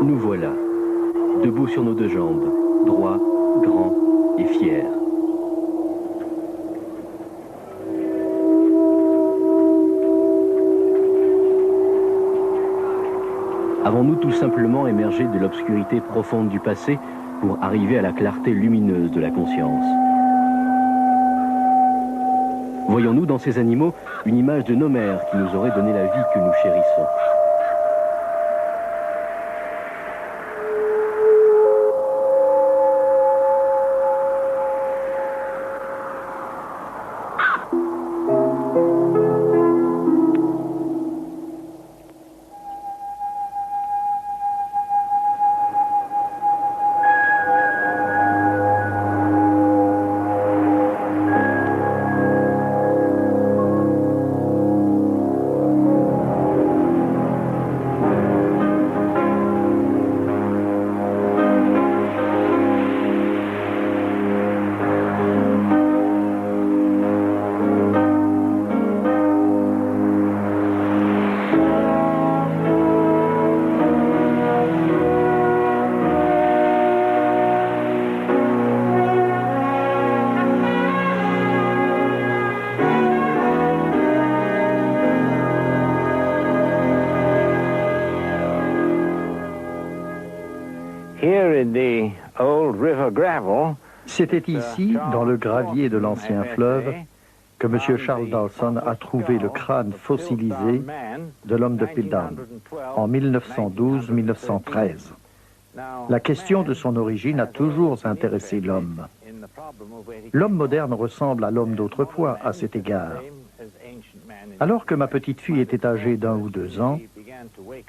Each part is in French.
Nous voilà, debout sur nos deux jambes, droits, grands et fiers. Avons-nous tout simplement émergé de l'obscurité profonde du passé pour arriver à la clarté lumineuse de la conscience? Voyons-nous dans ces animaux une image de nos mères qui nous aurait donné la vie que nous chérissons? C'était ici, dans le gravier de l'ancien fleuve, que M. Charles Dawson a trouvé le crâne fossilisé de l'homme de Piltdown en 1912-1913. La question de son origine a toujours intéressé l'homme. L'homme moderne ressemble à l'homme d'autrefois à cet égard. Alors que ma petite fille était âgée d'1 ou 2 ans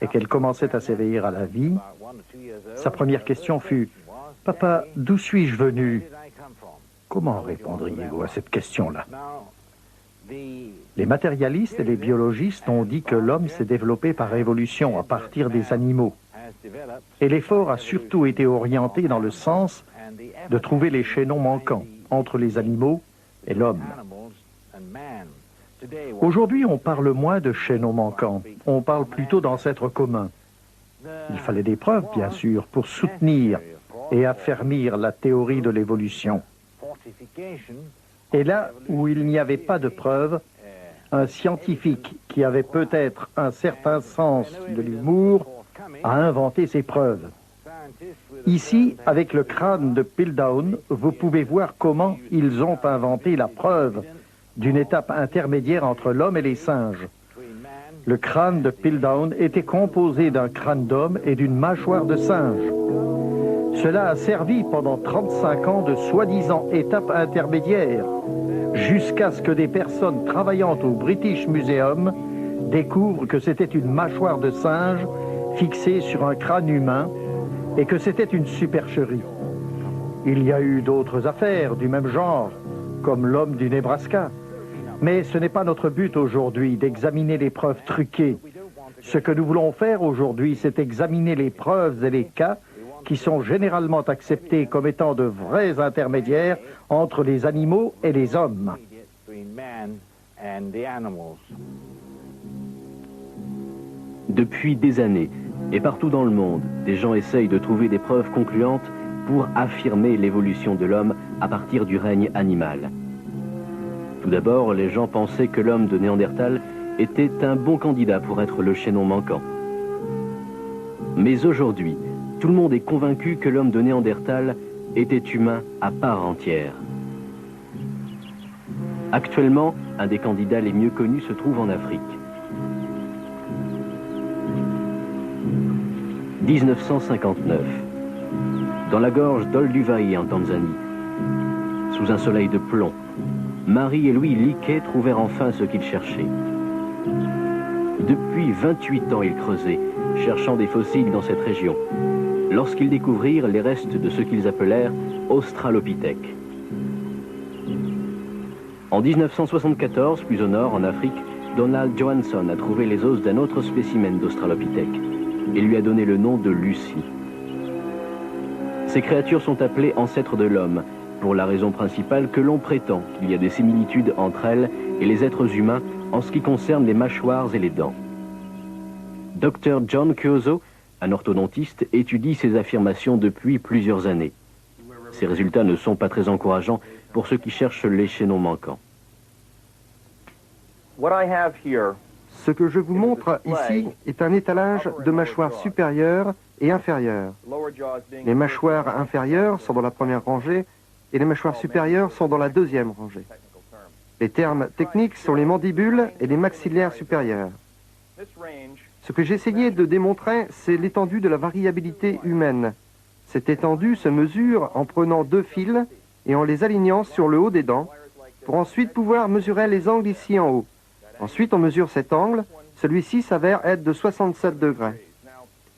et qu'elle commençait à s'éveiller à la vie, sa première question fut « Papa, d'où suis-je venu ?» Comment répondriez-vous à cette question-là? Les matérialistes et les biologistes ont dit que l'homme s'est développé par évolution à partir des animaux. Et l'effort a surtout été orienté dans le sens de trouver les chaînons manquants entre les animaux et l'homme. Aujourd'hui, on parle moins de chaînons manquants, on parle plutôt d'ancêtres communs. Il fallait des preuves, bien sûr, pour soutenir et affermir la théorie de l'évolution. Et là où il n'y avait pas de preuves, un scientifique qui avait peut-être un certain sens de l'humour a inventé ses preuves. Ici, avec le crâne de Piltdown, vous pouvez voir comment ils ont inventé la preuve d'une étape intermédiaire entre l'homme et les singes. Le crâne de Piltdown était composé d'un crâne d'homme et d'une mâchoire de singe. Cela a servi pendant 35 ans de soi-disant étape intermédiaire, jusqu'à ce que des personnes travaillant au British Museum découvrent que c'était une mâchoire de singe fixée sur un crâne humain et que c'était une supercherie. Il y a eu d'autres affaires du même genre, comme l'homme du Nebraska. Mais ce n'est pas notre but aujourd'hui d'examiner les preuves truquées. Ce que nous voulons faire aujourd'hui, c'est examiner les preuves et les cas qui sont généralement acceptés comme étant de vrais intermédiaires entre les animaux et les hommes. Depuis des années, et partout dans le monde, des gens essayent de trouver des preuves concluantes pour affirmer l'évolution de l'homme à partir du règne animal. Tout d'abord, les gens pensaient que l'homme de Néandertal était un bon candidat pour être le chaînon manquant. Mais aujourd'hui, tout le monde est convaincu que l'homme de Néandertal était humain à part entière. Actuellement, un des candidats les mieux connus se trouve en Afrique. 1959. Dans la gorge d'Olduvai en Tanzanie, sous un soleil de plomb, Marie et Louis Leakey trouvèrent enfin ce qu'ils cherchaient. Depuis 28 ans, ils creusaient, cherchant des fossiles dans cette région, lorsqu'ils découvrirent les restes de ce qu'ils appelèrent Australopithèque. En 1974, plus au nord, en Afrique, Donald Johansson a trouvé les os d'un autre spécimen d'Australopithèque et lui a donné le nom de Lucie. Ces créatures sont appelées ancêtres de l'homme, pour la raison principale que l'on prétend qu'il y a des similitudes entre elles et les êtres humains en ce qui concerne les mâchoires et les dents. Dr. John Cuozzo, Un orthodontiste étudie ces affirmations depuis plusieurs années. Ces résultats ne sont pas très encourageants pour ceux qui cherchent les chaînons manquants. Ce que je vous montre ici est un étalage de mâchoires supérieures et inférieures. Les mâchoires inférieures sont dans la première rangée et les mâchoires supérieures sont dans la deuxième rangée. Les termes techniques sont les mandibules et les maxillaires supérieurs. Ce que j'essayais de démontrer, c'est l'étendue de la variabilité humaine. Cette étendue se mesure en prenant deux fils et en les alignant sur le haut des dents, pour ensuite pouvoir mesurer les angles ici en haut. Ensuite, on mesure cet angle, celui-ci s'avère être de 67 degrés.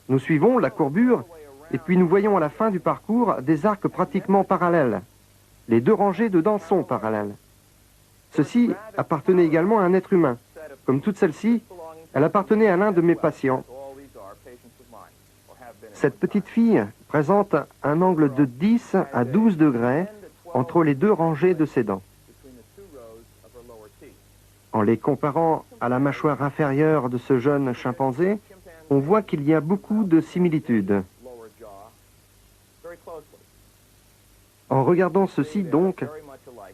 Nous suivons la courbure, et puis nous voyons à la fin du parcours des arcs pratiquement parallèles. Les deux rangées de dents sont parallèles. Ceci appartenait également à un être humain. Comme toute celle-ci, elle appartenait à l'un de mes patients. Cette petite fille présente un angle de 10 à 12 degrés entre les deux rangées de ses dents. En les comparant à la mâchoire inférieure de ce jeune chimpanzé, on voit qu'il y a beaucoup de similitudes. En regardant ceci donc,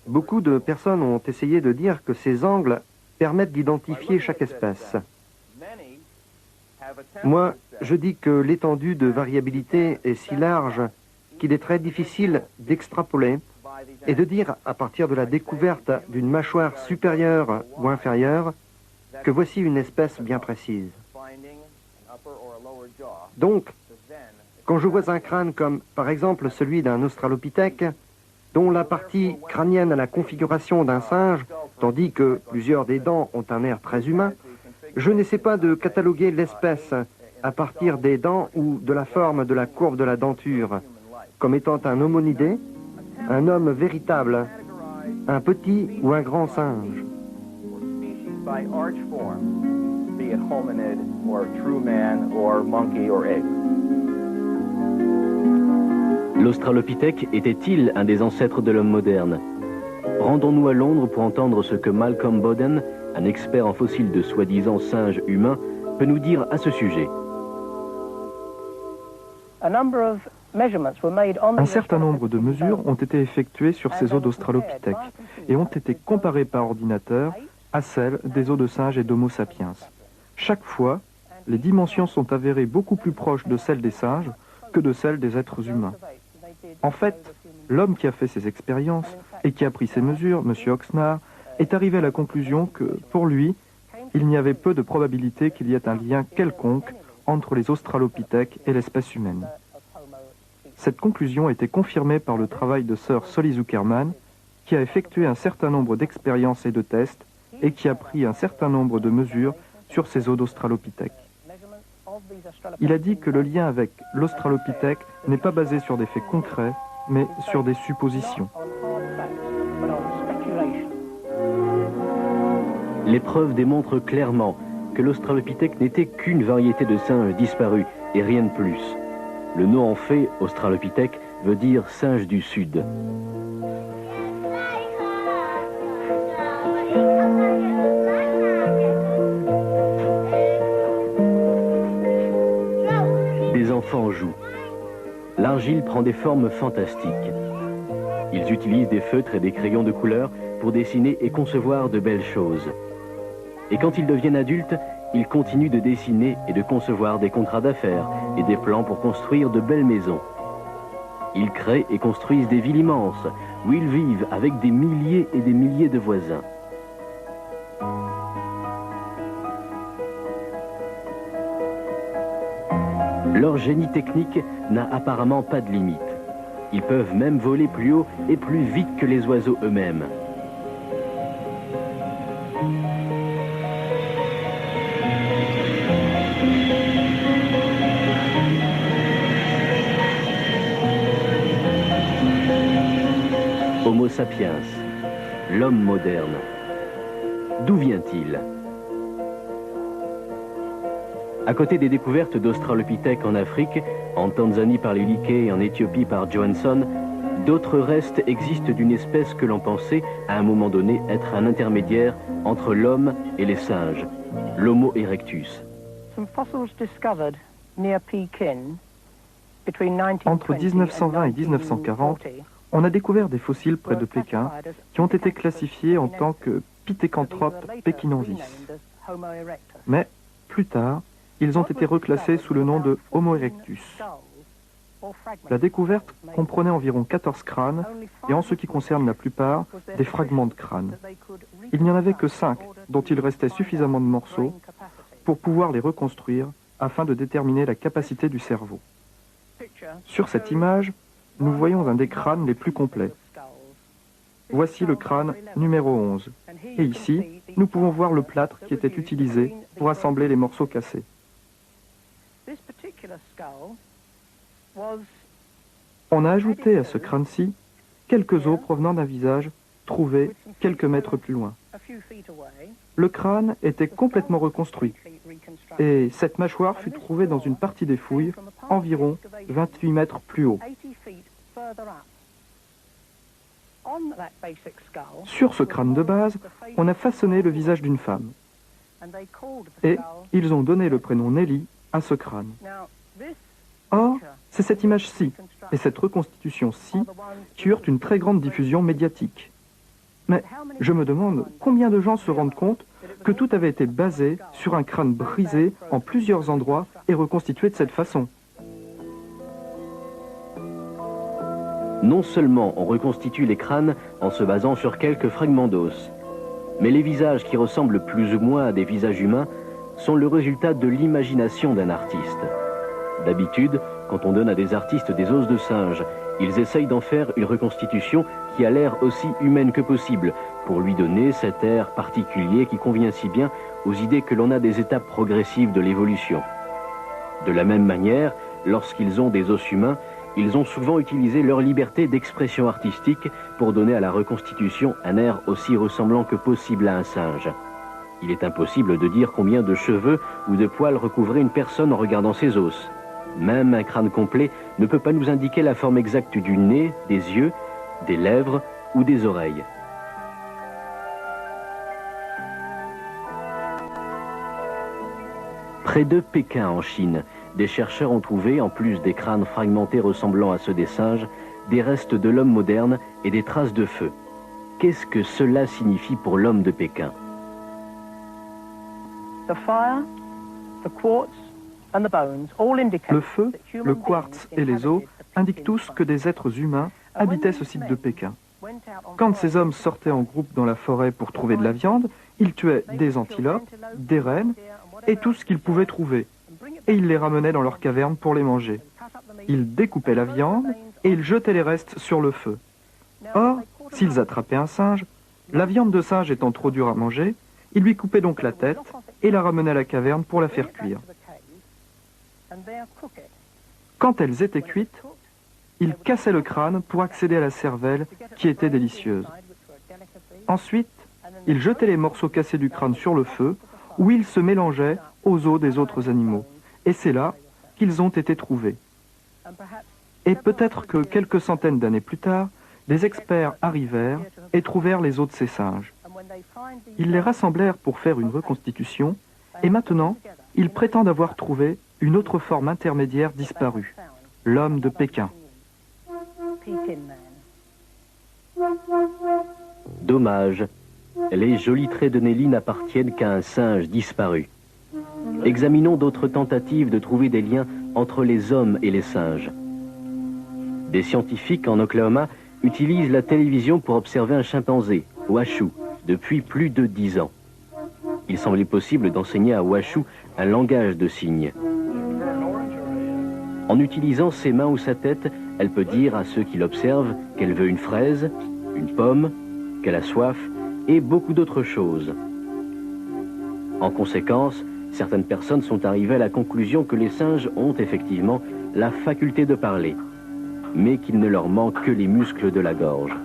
beaucoup de personnes ont essayé de dire que ces angles permettent d'identifier chaque espèce. Moi, je dis que l'étendue de variabilité est si large qu'il est très difficile d'extrapoler et de dire, à partir de la découverte d'une mâchoire supérieure ou inférieure, que voici une espèce bien précise. Donc, quand je vois un crâne comme, par exemple, celui d'un australopithèque, dont la partie crânienne a la configuration d'un singe, tandis que plusieurs des dents ont un air très humain, je n'essaie pas de cataloguer l'espèce à partir des dents ou de la forme de la courbe de la denture, comme étant un homonidé, un homme véritable, un petit ou un grand singe. L'Australopithèque était-il un des ancêtres de l'homme moderne? Rendons-nous à Londres pour entendre ce que Malcolm Bowden, un expert en fossiles de soi-disant singes humains, peut nous dire à ce sujet. Un certain nombre de mesures ont été effectuées sur ces os d'Australopithèque et ont été comparées par ordinateur à celles des os de singes et d'Homo sapiens. Chaque fois, les dimensions sont avérées beaucoup plus proches de celles des singes que de celles des êtres humains. En fait, l'homme qui a fait ces expériences et qui a pris ces mesures, M. Oxnard, est arrivé à la conclusion que, pour lui, il n'y avait peu de probabilité qu'il y ait un lien quelconque entre les australopithèques et l'espèce humaine. Cette conclusion a été confirmée par le travail de Sir Solly Zuckerman, qui a effectué un certain nombre d'expériences et de tests et qui a pris un certain nombre de mesures sur ces os d'australopithèques. Il a dit que le lien avec l'australopithèque n'est pas basé sur des faits concrets, mais sur des suppositions. Les preuves démontrent clairement que l'Australopithèque n'était qu'une variété de singe disparue et rien de plus. Le nom en fait, Australopithèque, veut dire singe du Sud. Des enfants jouent. L'argile prend des formes fantastiques. Ils utilisent des feutres et des crayons de couleur pour dessiner et concevoir de belles choses. Et quand ils deviennent adultes, ils continuent de dessiner et de concevoir des contrats d'affaires et des plans pour construire de belles maisons. Ils créent et construisent des villes immenses où ils vivent avec des milliers et des milliers de voisins. Leur génie technique n'a apparemment pas de limite. Ils peuvent même voler plus haut et plus vite que les oiseaux eux-mêmes. Homo sapiens, l'homme moderne. D'où vient-il? À côté des découvertes d'Australopithèques en Afrique, en Tanzanie par les Liké et en Éthiopie par Johansson, d'autres restes existent d'une espèce que l'on pensait, à un moment donné, être un intermédiaire entre l'homme et les singes, l'Homo erectus. Entre 1920 et 1940, on a découvert des fossiles près de Pékin qui ont été classifiés en tant que Pithecanthrope pekinensis. Mais plus tard, ils ont été reclassés sous le nom de Homo erectus. La découverte comprenait environ 14 crânes et en ce qui concerne la plupart, des fragments de crâne. Il n'y en avait que 5 dont il restait suffisamment de morceaux pour pouvoir les reconstruire afin de déterminer la capacité du cerveau. Sur cette image, nous voyons un des crânes les plus complets. Voici le crâne numéro 11. Et ici, nous pouvons voir le plâtre qui était utilisé pour assembler les morceaux cassés. On a ajouté à ce crâne-ci quelques os provenant d'un visage trouvé quelques mètres plus loin. Le crâne était complètement reconstruit et cette mâchoire fut trouvée dans une partie des fouilles environ 28 mètres plus haut. Sur ce crâne de base, on a façonné le visage d'une femme et ils ont donné le prénom Nellie à ce crâne. Or, c'est cette image-ci et cette reconstitution-ci qui eurent une très grande diffusion médiatique. Mais je me demande combien de gens se rendent compte que tout avait été basé sur un crâne brisé en plusieurs endroits et reconstitué de cette façon. Non seulement on reconstitue les crânes en se basant sur quelques fragments d'os, mais les visages qui ressemblent plus ou moins à des visages humains sont le résultat de l'imagination d'un artiste. D'habitude, quand on donne à des artistes des os de singe, ils essayent d'en faire une reconstitution qui a l'air aussi humaine que possible, pour lui donner cet air particulier qui convient si bien aux idées que l'on a des étapes progressives de l'évolution. De la même manière, lorsqu'ils ont des os humains, ils ont souvent utilisé leur liberté d'expression artistique pour donner à la reconstitution un air aussi ressemblant que possible à un singe. Il est impossible de dire combien de cheveux ou de poils recouvrait une personne en regardant ses os. Même un crâne complet ne peut pas nous indiquer la forme exacte du nez, des yeux, des lèvres ou des oreilles. Près de Pékin, en Chine, des chercheurs ont trouvé, en plus des crânes fragmentés ressemblant à ceux des singes, des restes de l'homme moderne et des traces de feu. Qu'est-ce que cela signifie pour l'homme de Pékin ? Le feu, le quartz et les os indiquent tous que des êtres humains habitaient ce site de Pékin. Quand ces hommes sortaient en groupe dans la forêt pour trouver de la viande, ils tuaient des antilopes, des rennes et tout ce qu'ils pouvaient trouver. Et ils les ramenaient dans leur caverne pour les manger. Ils découpaient la viande et ils jetaient les restes sur le feu. Or, s'ils attrapaient un singe, la viande de singe étant trop dure à manger, ils lui coupaient donc la tête et la ramenaient à la caverne pour la faire cuire. Quand elles étaient cuites, ils cassaient le crâne pour accéder à la cervelle qui était délicieuse. Ensuite, ils jetaient les morceaux cassés du crâne sur le feu où ils se mélangeaient aux os des autres animaux. Et c'est là qu'ils ont été trouvés. Et peut-être que quelques centaines d'années plus tard, des experts arrivèrent et trouvèrent les os de ces singes. Ils les rassemblèrent pour faire une reconstitution et maintenant, ils prétendent avoir trouvé une autre forme intermédiaire disparue, l'homme de Pékin. Dommage, les jolis traits de Nellie n'appartiennent qu'à un singe disparu. Examinons d'autres tentatives de trouver des liens entre les hommes et les singes. Des scientifiques en Oklahoma utilisent la télévision pour observer un chimpanzé, Washoe, depuis plus de 10 ans. Il semblait possible d'enseigner à Washoe un langage de signes. En utilisant ses mains ou sa tête, elle peut dire à ceux qui l'observent qu'elle veut une fraise, une pomme, qu'elle a soif et beaucoup d'autres choses. En conséquence, certaines personnes sont arrivées à la conclusion que les singes ont effectivement la faculté de parler, mais qu'il ne leur manque que les muscles de la gorge.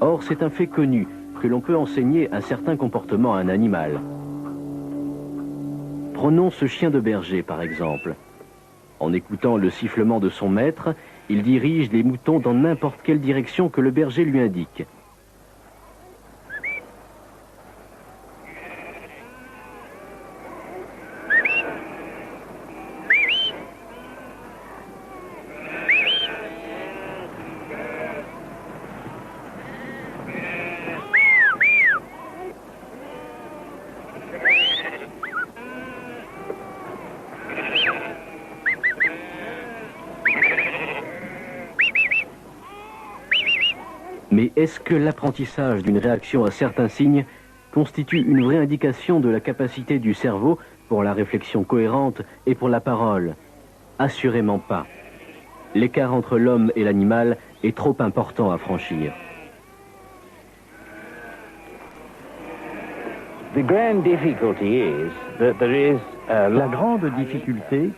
Or, c'est un fait connu que l'on peut enseigner un certain comportement à un animal. Prenons ce chien de berger, par exemple. En écoutant le sifflement de son maître, il dirige les moutons dans n'importe quelle direction que le berger lui indique. Mais est-ce que l'apprentissage d'une réaction à certains signes constitue une vraie indication de la capacité du cerveau pour la réflexion cohérente et pour la parole? Assurément pas. L'écart entre l'homme et l'animal est trop important à franchir. La grande difficulté,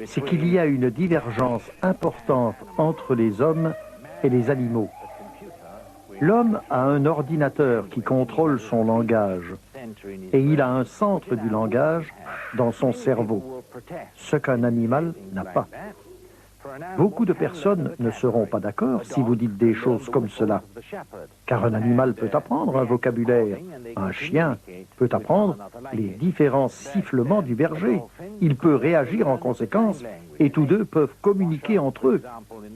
c'est qu'il y a une divergence importante entre les hommes et les animaux. L'homme a un ordinateur qui contrôle son langage et il a un centre du langage dans son cerveau, ce qu'un animal n'a pas. Beaucoup de personnes ne seront pas d'accord si vous dites des choses comme cela, car un animal peut apprendre un vocabulaire, un chien peut apprendre les différents sifflements du berger, il peut réagir en conséquence et tous deux peuvent communiquer entre eux.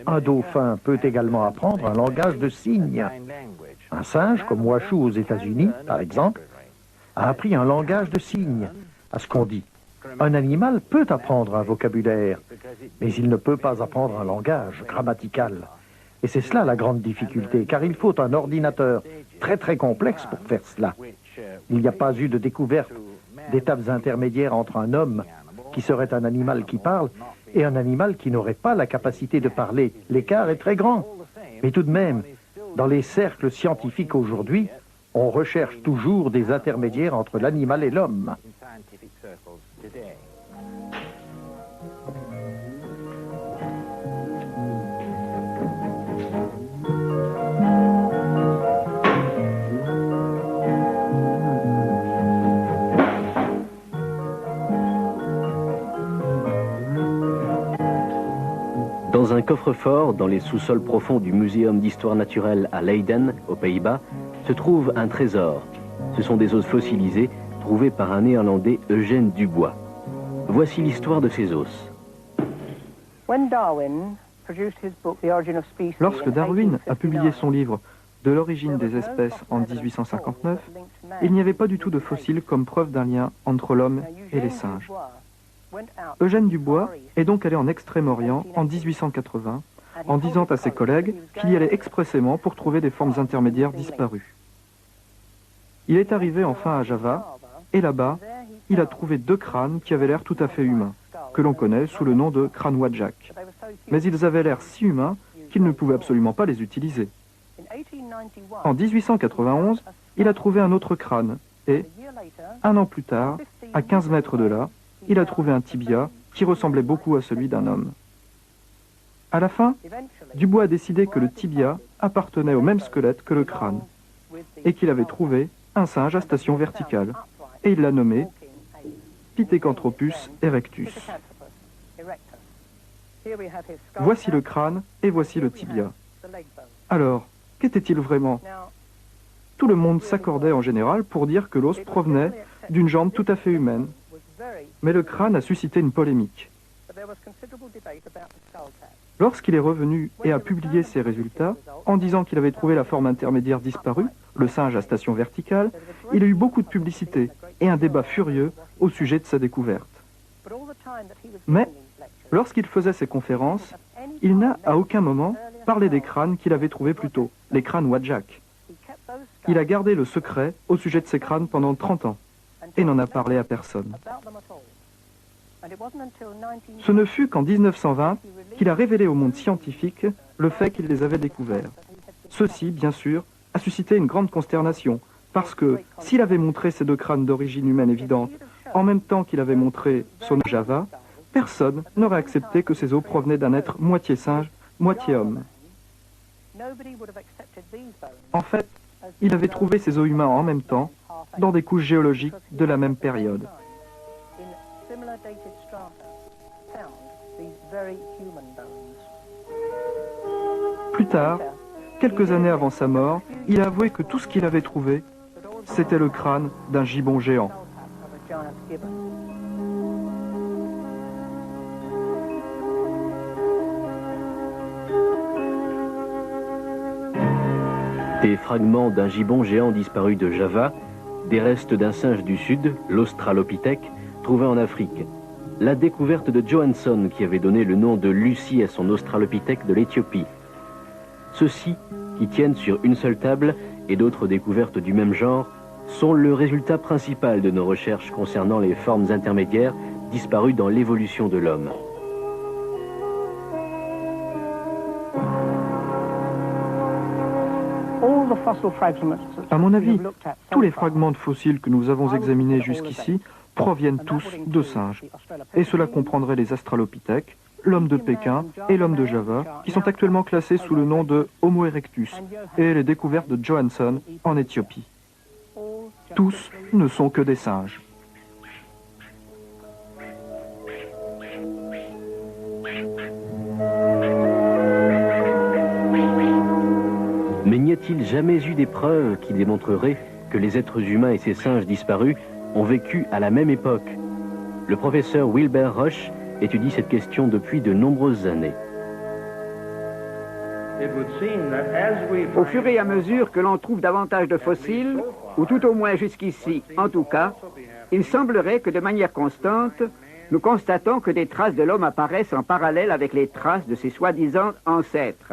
Un dauphin peut également apprendre un langage de signes. Un singe, comme Washoe aux États-Unis, par exemple, a appris un langage de signes à ce qu'on dit. Un animal peut apprendre un vocabulaire, mais il ne peut pas apprendre un langage grammatical. Et c'est cela la grande difficulté, car il faut un ordinateur très complexe pour faire cela. Il n'y a pas eu de découverte d'étapes intermédiaires entre un homme qui serait un animal qui parle et un animal qui n'aurait pas la capacité de parler. L'écart est très grand. Mais tout de même, dans les cercles scientifiques aujourd'hui, on recherche toujours des intermédiaires entre l'animal et l'homme. Dans un coffre-fort, dans les sous-sols profonds du Muséum d'histoire naturelle à Leiden, aux Pays-Bas, se trouve un trésor. Ce sont des os fossilisés trouvés par un Néerlandais, Eugène Dubois. Voici l'histoire de ces os. Lorsque Darwin a publié son livre « De l'origine des espèces » en 1859, il n'y avait pas du tout de fossiles comme preuve d'un lien entre l'homme et les singes. Eugène Dubois est donc allé en Extrême-Orient en 1880 en disant à ses collègues qu'il y allait expressément pour trouver des formes intermédiaires disparues. Il est arrivé enfin à Java et là-bas, il a trouvé 2 crânes qui avaient l'air tout à fait humains, que l'on connaît sous le nom de crânes Wadjak. Mais ils avaient l'air si humains qu'il ne pouvait absolument pas les utiliser. En 1891, il a trouvé un autre crâne et, un an plus tard, à 15 mètres de là, il a trouvé un tibia qui ressemblait beaucoup à celui d'un homme. À la fin, Dubois a décidé que le tibia appartenait au même squelette que le crâne et qu'il avait trouvé un singe à station verticale et il l'a nommé Pithecanthropus erectus. Voici le crâne et voici le tibia. Alors, qu'était-il vraiment? Tout le monde s'accordait en général pour dire que l'os provenait d'une jambe tout à fait humaine. Mais le crâne a suscité une polémique. Lorsqu'il est revenu et a publié ses résultats, en disant qu'il avait trouvé la forme intermédiaire disparue, le singe à station verticale, il a eu beaucoup de publicité et un débat furieux au sujet de sa découverte. Mais, lorsqu'il faisait ses conférences, il n'a à aucun moment parlé des crânes qu'il avait trouvés plus tôt, les crânes Wadjak. Il a gardé le secret au sujet de ces crânes pendant 30 ans et n'en a parlé à personne. Ce ne fut qu'en 1920 qu'il a révélé au monde scientifique le fait qu'il les avait découverts. Ceci, bien sûr, a suscité une grande consternation, parce que s'il avait montré ces 2 crânes d'origine humaine évidente, en même temps qu'il avait montré son Java, personne n'aurait accepté que ces os provenaient d'un être moitié singe, moitié homme. En fait, il avait trouvé ces os humains en même temps, dans des couches géologiques de la même période. Plus tard, quelques années avant sa mort, il a avoué que tout ce qu'il avait trouvé, c'était le crâne d'un gibbon géant. Des fragments d'un gibbon géant disparu de Java, des restes d'un singe du sud, l'Australopithèque, trouvé en Afrique. La découverte de Johansson qui avait donné le nom de Lucie à son Australopithèque de l'Éthiopie. Ceci qui tiennent sur une seule table et d'autres découvertes du même genre, sont le résultat principal de nos recherches concernant les formes intermédiaires disparues dans l'évolution de l'homme. À mon avis, tous les fragments de fossiles que nous avons examinés jusqu'ici proviennent tous de singes. Et cela comprendrait les Australopithèques, l'homme de Pékin et l'homme de Java, qui sont actuellement classés sous le nom de Homo erectus, et les découvertes de Johansson en Éthiopie. Tous ne sont que des singes. Mais n'y a-t-il jamais eu des preuves qui démontreraient que les êtres humains et ces singes disparus ont vécu à la même époque? Le professeur Wilbur Rush étudie cette question depuis de nombreuses années. Au fur et à mesure que l'on trouve davantage de fossiles, ou tout au moins jusqu'ici, en tout cas, il semblerait que de manière constante, nous constatons que des traces de l'homme apparaissent en parallèle avec les traces de ses soi-disant ancêtres.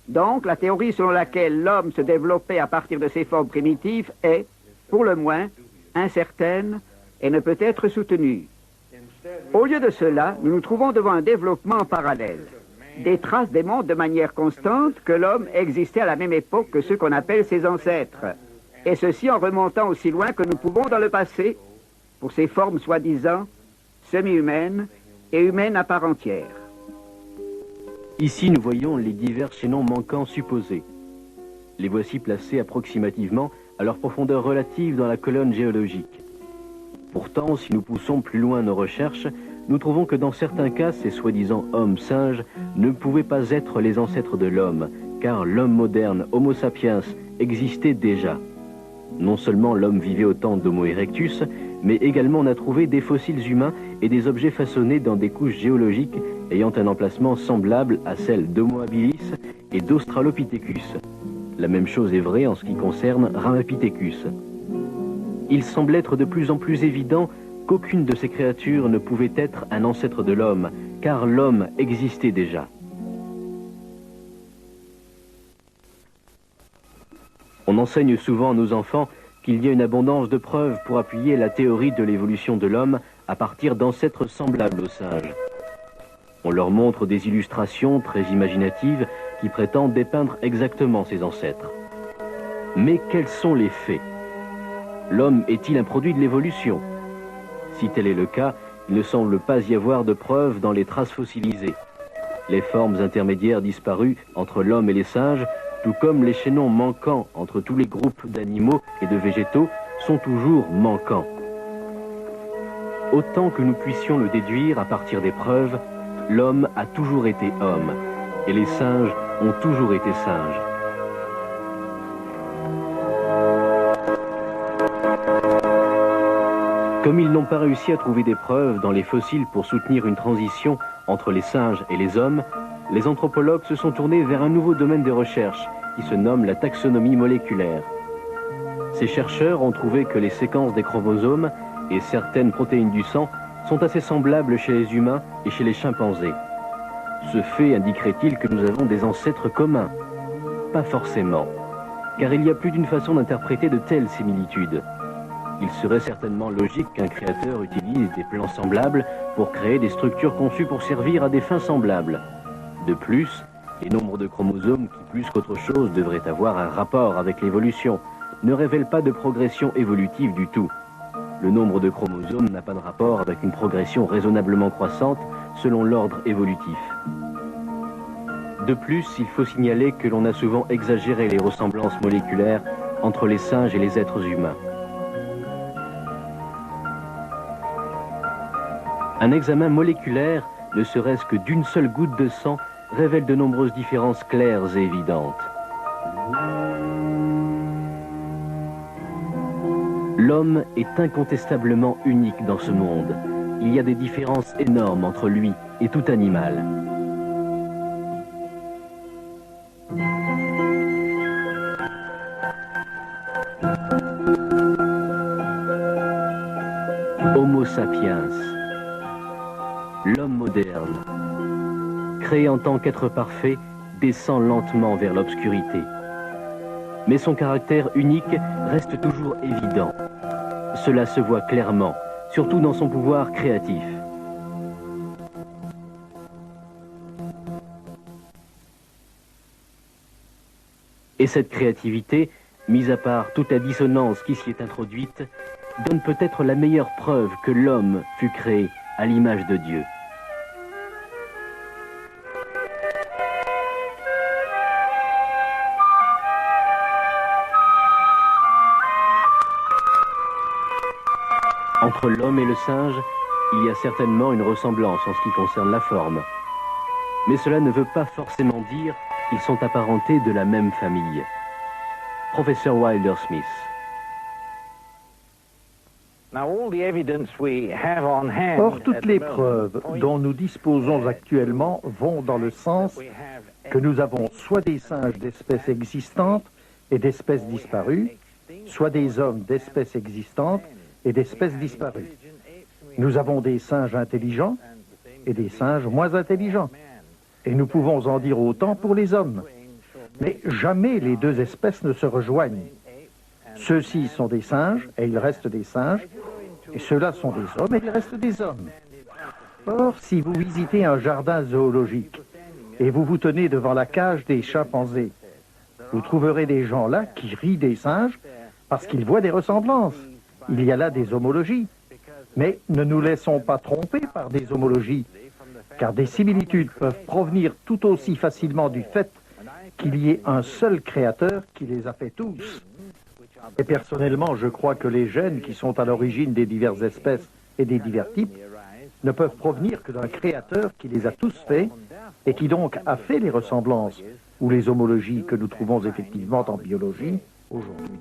Donc, la théorie selon laquelle l'homme se développait à partir de ses formes primitives est, pour le moins, incertaine et ne peut être soutenue. Au lieu de cela, nous nous trouvons devant un développement en parallèle. Des traces démontrent de manière constante que l'homme existait à la même époque que ceux qu'on appelle ses ancêtres, et ceci en remontant aussi loin que nous pouvons dans le passé, pour ces formes soi-disant semi-humaines et humaines à part entière. Ici, nous voyons les divers chaînons manquants supposés. Les voici placés approximativement à leur profondeur relative dans la colonne géologique. Pourtant, si nous poussons plus loin nos recherches, nous trouvons que dans certains cas, ces soi-disant hommes-singes ne pouvaient pas être les ancêtres de l'homme, car l'homme moderne, Homo sapiens, existait déjà. Non seulement l'homme vivait au temps d'Homo erectus, mais également on a trouvé des fossiles humains et des objets façonnés dans des couches géologiques ayant un emplacement semblable à celle d'Homo habilis et d'Australopithecus. La même chose est vraie en ce qui concerne Ramapithecus. Il semble être de plus en plus évident qu'aucune de ces créatures ne pouvait être un ancêtre de l'homme, car l'homme existait déjà. On enseigne souvent à nos enfants qu'il y a une abondance de preuves pour appuyer la théorie de l'évolution de l'homme à partir d'ancêtres semblables aux singes. On leur montre des illustrations très imaginatives qui prétendent dépeindre exactement ces ancêtres. Mais quels sont les faits? L'homme est-il un produit de l'évolution? Si tel est le cas, il ne semble pas y avoir de preuves dans les traces fossilisées. Les formes intermédiaires disparues entre l'homme et les singes, tout comme les chaînons manquants entre tous les groupes d'animaux et de végétaux, sont toujours manquants. Autant que nous puissions le déduire à partir des preuves, l'homme a toujours été homme, et les singes ont toujours été singes. Comme ils n'ont pas réussi à trouver des preuves dans les fossiles pour soutenir une transition entre les singes et les hommes, les anthropologues se sont tournés vers un nouveau domaine de recherche qui se nomme la taxonomie moléculaire. Ces chercheurs ont trouvé que les séquences des chromosomes et certaines protéines du sang sont assez semblables chez les humains et chez les chimpanzés. Ce fait indiquerait-il que nous avons des ancêtres communs? Pas forcément, car il y a plus d'une façon d'interpréter de telles similitudes. Il serait certainement logique qu'un créateur utilise des plans semblables pour créer des structures conçues pour servir à des fins semblables. De plus, les nombres de chromosomes qui, plus qu'autre chose, devraient avoir un rapport avec l'évolution, ne révèlent pas de progression évolutive du tout. Le nombre de chromosomes n'a pas de rapport avec une progression raisonnablement croissante selon l'ordre évolutif. De plus, il faut signaler que l'on a souvent exagéré les ressemblances moléculaires entre les singes et les êtres humains. Un examen moléculaire, ne serait-ce que d'une seule goutte de sang, révèle de nombreuses différences claires et évidentes. L'homme est incontestablement unique dans ce monde. Il y a des différences énormes entre lui et tout animal. Homo sapiens, l'homme moderne, créé en tant qu'être parfait, descend lentement vers l'obscurité. Mais son caractère unique reste toujours évident. Cela se voit clairement, surtout dans son pouvoir créatif. Et cette créativité, mise à part toute la dissonance qui s'y est introduite, donne peut-être la meilleure preuve que l'homme fut créé à l'image de Dieu. Entre l'homme et le singe, il y a certainement une ressemblance en ce qui concerne la forme. Mais cela ne veut pas forcément dire qu'ils sont apparentés de la même famille. Professeur Wilder Smith. Or, toutes les preuves dont nous disposons actuellement vont dans le sens que nous avons soit des singes d'espèces existantes et d'espèces disparues, soit des hommes d'espèces existantes et d'espèces disparues. Nous avons des singes intelligents et des singes moins intelligents. Et nous pouvons en dire autant pour les hommes. Mais jamais les deux espèces ne se rejoignent. Ceux-ci sont des singes et ils restent des singes, et ceux-là sont des hommes et ils restent des hommes. Or, si vous visitez un jardin zoologique et vous vous tenez devant la cage des chimpanzés, vous trouverez des gens là qui rient des singes parce qu'ils voient des ressemblances. Il y a là des homologies. Mais ne nous laissons pas tromper par des homologies, car des similitudes peuvent provenir tout aussi facilement du fait qu'il y ait un seul créateur qui les a fait tous. Et personnellement, je crois que les gènes qui sont à l'origine des diverses espèces et des divers types ne peuvent provenir que d'un créateur qui les a tous faits et qui donc a fait les ressemblances ou les homologies que nous trouvons effectivement en biologie aujourd'hui.